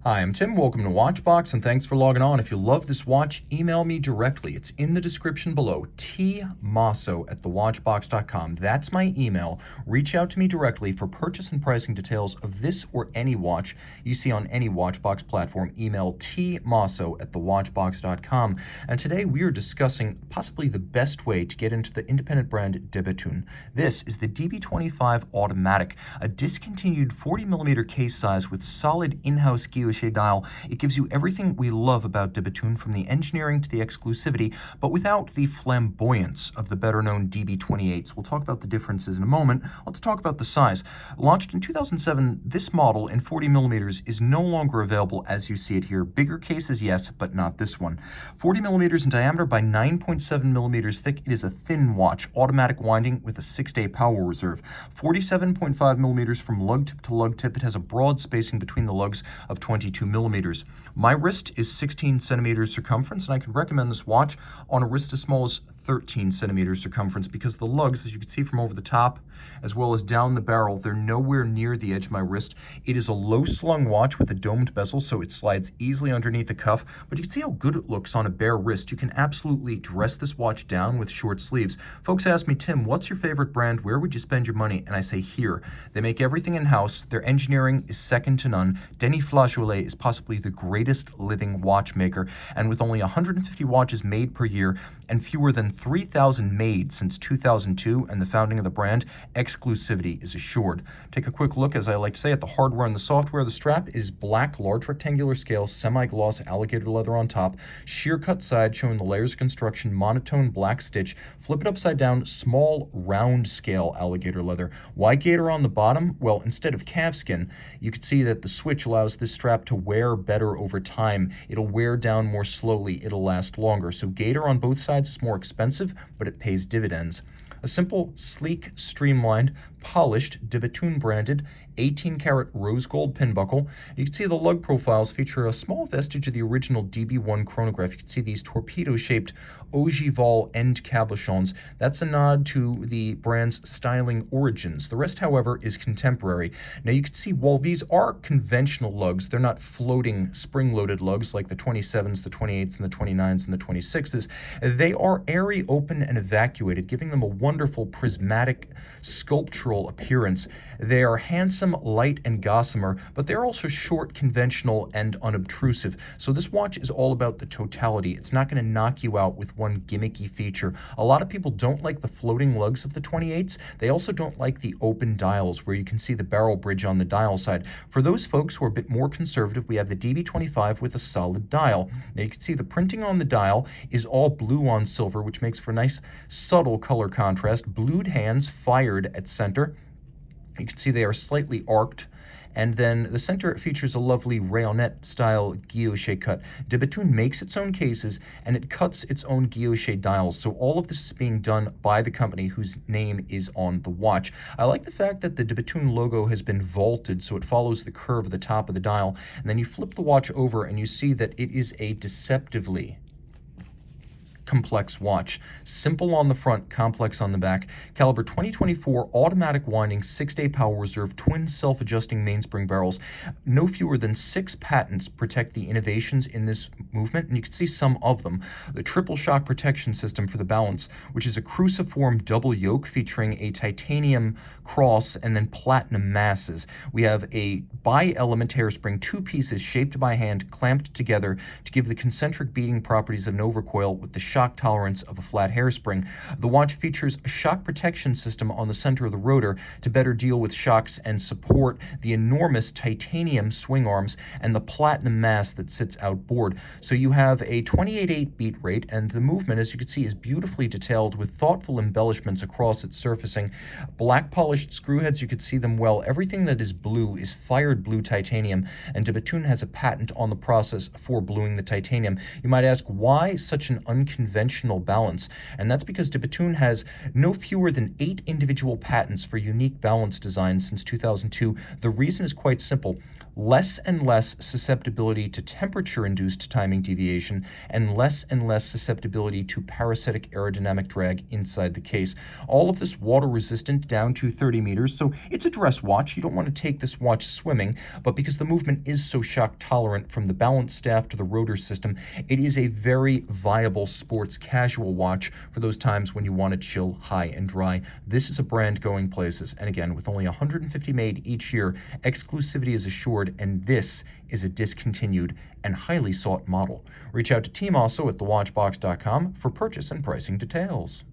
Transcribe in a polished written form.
Hi, I'm Tim. Welcome to Watchbox, and thanks for logging on. If you love this watch, email me directly. It's in the description below, tmosso@thewatchbox.com. That's my email. Reach out to me directly for purchase and pricing details of this or any watch you see on any Watchbox platform. Email tmosso@thewatchbox.com. And today we are discussing possibly the best way to get into the independent brand debethune. This is the DB25 Automatic, a discontinued 40mm case size with solid in-house guilloche dial. It gives you everything we love about debethune, from the engineering to the exclusivity, but without the flamboyance of the better-known DB28s. We'll talk about the differences in a moment. Let's talk about the size. Launched in 2007, this model in 40mm is no longer available as you see it here. Bigger cases, yes, but not this one. 40mm in diameter by 9.7mm thick. It is a thin watch, automatic winding with a 6-day power reserve. 47.5mm from lug tip to lug tip. It has a broad spacing between the lugs of 22mm. My wrist is 16 centimeters circumference, and I can recommend this watch on a wrist as small as 13 centimeters circumference because the lugs, as you can see from over the top, as well as down the barrel, they're nowhere near the edge of my wrist. It is a low-slung watch with a domed bezel, so it slides easily underneath the cuff, but you can see how good it looks on a bare wrist. You can absolutely dress this watch down with short sleeves. Folks ask me, Tim, what's your favorite brand? Where would you spend your money? And I say here. They make everything in-house. Their engineering is second to none. Denis Flageolet is possibly the greatest living watchmaker, and with only 150 watches made per year and fewer than 3,000 made since 2002 and the founding of the brand, exclusivity is assured. Take a quick look, as I like to say, at the hardware and the software. The strap is black, large rectangular scale, semi-gloss alligator leather on top, sheer cut side showing the layers of construction, monotone black stitch, flip it upside down, small round scale alligator leather. Why gator on the bottom? Well, instead of calfskin, you can see that the switch allows this strap to wear better over time. It'll wear down more slowly, it'll last longer. So gator on both sides is more expensive, but it pays dividends. A simple, sleek, streamlined, polished, debethune branded 18-karat rose gold pin buckle. You can see the lug profiles feature a small vestige of the original DB1 chronograph. You can see these torpedo-shaped ogival end cabochons. That's a nod to the brand's styling origins. The rest, however, is contemporary. Now you can see while these are conventional lugs, they're not floating spring-loaded lugs like the 27s, the 28s, and the 29s, and the 26s. They are airy, open, and evacuated, giving them a wonderful prismatic sculptural appearance. They are handsome, light, and gossamer, but they're also short, conventional, and unobtrusive. So this watch is all about the totality. It's not going to knock you out with one gimmicky feature. A lot of people don't like the floating lugs of the 28s. They also don't like the open dials where you can see the barrel bridge on the dial side. For those folks who are a bit more conservative, we have the DB25 with a solid dial. Now you can see the printing on the dial is all blue on silver, which makes for nice subtle color contrast. Blued hands fired at center. You can see they are slightly arced, and then the center features a lovely rayonnette style guilloche cut. Debethune makes its own cases and it cuts its own guilloche dials, so all of this is being done by the company whose name is on the watch. I like the fact that the Debethune logo has been vaulted so it follows the curve of the top of the dial, and then you flip the watch over and you see that it is a deceptively complex watch. Simple on the front, complex on the back. Caliber 2024 automatic winding, 6-day power reserve, twin self-adjusting mainspring barrels. No fewer than 6 patents protect the innovations in this movement, and you can see some of them. The triple shock protection system for the balance, which is a cruciform double yoke featuring a titanium cross and then platinum masses. We have a bi-element hairspring, 2 pieces shaped by hand, clamped together to give the concentric beating properties of an overcoil with the shock tolerance of a flat hairspring. The watch features a shock protection system on the center of the rotor to better deal with shocks and support the enormous titanium swing arms and the platinum mass that sits outboard. So you have a 28.8 beat rate, and the movement, as you can see, is beautifully detailed with thoughtful embellishments across its surfacing. Black polished screw heads, you can see them well. Everything that is blue is fired blue titanium, and debethune has a patent on the process for bluing the titanium. You might ask, why such an unconventional balance? And that's because debethune has no fewer than 8 individual patents for unique balance designs since 2002. The reason is quite simple. less and less susceptibility to temperature-induced timing deviation, and less susceptibility to parasitic aerodynamic drag inside the case. All of this water-resistant down to 30 meters, so it's a dress watch. You don't want to take this watch swimming, but because the movement is so shock-tolerant from the balance staff to the rotor system, it is a very viable sports casual watch for those times when you want to chill high and dry. This is a brand going places, and again, with only 150 made each year, exclusivity is assured, and this is a discontinued and highly sought model. Reach out to Team Mosso at thewatchbox.com for purchase and pricing details.